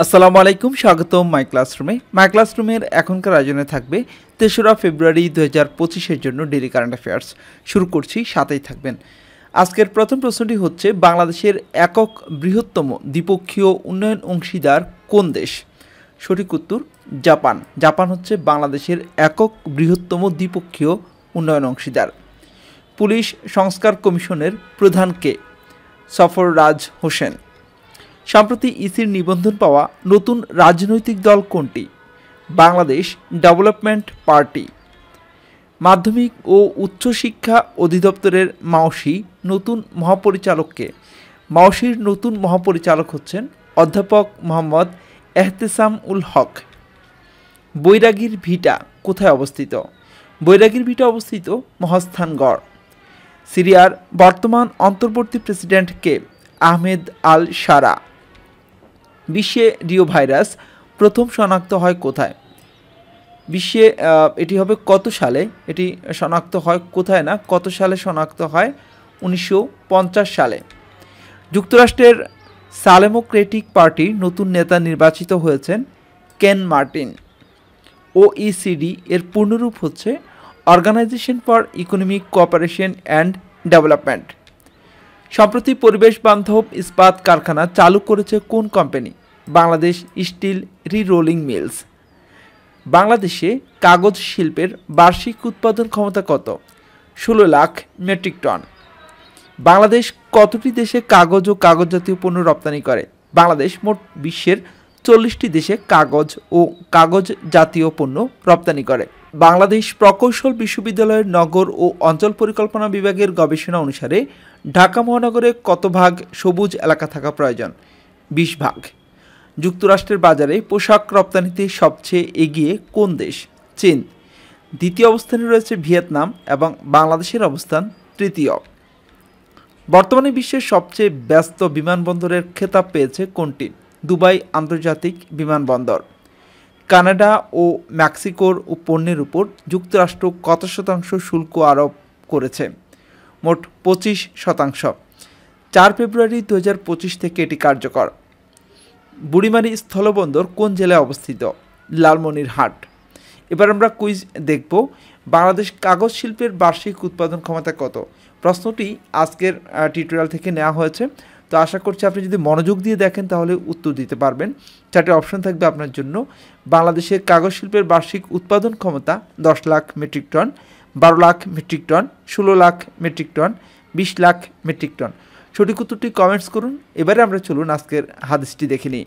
আসসালামু আলাইকুম, স্বাগতম মাই ক্লাসরুমে। মাই ক্লাসরুমের এখনকার আয়োজনে থাকবে ৩রা ফেব্রুয়ারি ২০২৫-এর জন্য ডেইলি কারেন্ট অ্যাফেয়ার্স। শুরু করছি, সাথেই থাকবেন। আজকের প্রথম প্রশ্নটি হচ্ছে, বাংলাদেশের একক বৃহত্তম দ্বিপক্ষীয় উন্নয়ন অংশীদার কোন দেশ? সঠিক উত্তর জাপান। জাপান হচ্ছে বাংলাদেশের একক বৃহত্তম দ্বিপক্ষীয় উন্নয়ন অংশীদার। পুলিশ সংস্কার কমিশনের প্রধান কে? সফররাজ হোসেন। সম্প্রতি ইসির নিবন্ধন পাওয়া নতুন রাজনৈতিক দল কোনটি? Bangladesh development party. মাধ্যমিক ও উচ্চশিক্ষা অধিদপ্তরের মাওসি নতুন মহাপরিচালককে? মাওসির নতুন মহাপরিচালক হচ্ছেন অধ্যাপক মোহাম্মদ এহতেসাম উল হক। বৈরাগীর ভিটা কোথায় অবস্থিত? বৈরাগীর ভিটা অবস্থিত মহাস্থানগড়। সিরিয়ার বর্তমান অন্তর্বর্তী প্রেসিডেন্ট কে? আহমেদ আল শারা। বিশ্বে রিও ভাইরাস প্রথম শনাক্ত হয় কোথায়? বিশ্বে এটি হবে কত সালে? এটি শনাক্ত হয় কোথায় না, কত সালে শনাক্ত হয়? 1950 সালে। যুক্তরাষ্ট্রের ডেমোক্রেটিক পার্টির নতুন নেতা নির্বাচিত হয়েছেন কেন মার্টিন। OECD এর পূর্ণরূপ হচ্ছে organisation for economic cooperation and development. সম্প্রতি পরিবেশ বান্ধব ইস্পাত কারখানা চালু করেছে কোন company? Bangladesh steel rerolling mills. বাংলাদেশে কাগজ শিল্পের বার্ষিক উৎপাদন ক্ষমতা কত? 16 লাখ মেট্রিক টন। বাংলাদেশ কতটি দেশে কাগজ ও কাগজ জাতীয় পণ্য রপ্তানি করে? বাংলাদেশ মোট বিশ্বের 40টি দেশে কাগজ ও কাগজ জাতীয় পণ্য রপ্তানি করে। বাংলাদেশ প্রকৌশল বিশ্ববিদ্যালয়ের নগর ও অঞ্চল পরিকল্পনা বিভাগের গবেষণা অনুসারে ঢাকা মহানগরে কত ভাগ সবুজ এলাকা থাকা প্রয়োজন? 20 ভাগ। যুক্তরাষ্ট্রের বাজারে পোশাক রপ্তানিতে সবচেয়ে এগিয়ে কোন দেশ? চীন। দ্বিতীয় অবস্থানে রয়েছে ভিয়েতনাম এবং বাংলাদেশের অবস্থান তৃতীয়। বর্তমানে বিশ্বের সবচেয়ে ব্যস্ত বিমানবন্দরের খেতাব পেয়েছে কোনটি? দুবাই আন্তর্জাতিক বিমানবন্দর। কানাডা ও মেক্সিকোর পণ্যের উপর যুক্তরাষ্ট্র কত শতাংশ শুল্ক আরোপ করেছে? মোট 25%। 4 ফেব্রুয়ারি 2025 থেকে এটি কার্যকর। বুড়িমারি স্থলবন্দর কোন জেলায় অবস্থিত? লালমনিরহাট। এবার আমরা কুইজ দেখব। বাংলাদেশ কাগজ শিল্পের বার্ষিক উৎপাদন ক্ষমতা কত? প্রশ্নটি আজকের টিউটোরিয়াল থেকে নেওয়া হয়েছে, তো আশা করছি আপনি যদি মনোযোগ দিয়ে দেখেন তাহলে উত্তর দিতে পারবেন। 4টি অপশন থাকবে আপনার জন্য। বাংলাদেশের কাগজ শিল্পের বার্ষিক উৎপাদন ক্ষমতা 10 lakh metric ton, 12 lakh metric ton, 16 lakh metric ton, 20 lakh metric ton. সঠিক উত্তরটি কমেন্টস করুন। এবারে আমরা চলুন আজকের হাদিসটি দেখে নিই।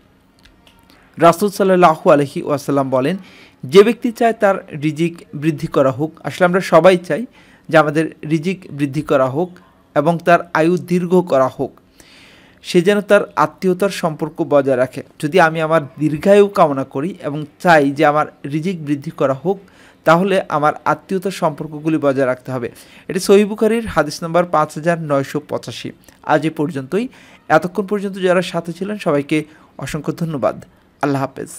রাসূল সাল্লাল্লাহু আলাইহি ওয়াসাল্লাম বলেন, যে ব্যক্তি চায় তার রিজিক বৃদ্ধি করা হোক, আসলে আমরা সবাই চাই যে আমাদের রিজিক বৃদ্ধি করা হোক এবং তার আয়ু দীর্ঘ করা হোক, সে যেন তার আত্মীয়তার সম্পর্ক বজায় রাখে। যদি আমি আমার দীর্ঘায়ু কামনা করি এবং চাই যে আমার রিজিক বৃদ্ধি করা হোক, তাহলে আমার আত্মীয়তার সম্পর্কগুলি বজায় রাখতে হবে। এটি সহিহ বুখারীর হাদিস নম্বর 5985। আজ এ পর্যন্তই। এতক্ষণ পর্যন্ত যারা সাথে ছিলেন সবাইকে অসংখ্য ধন্যবাদ। আল্লাহ হাফেজ।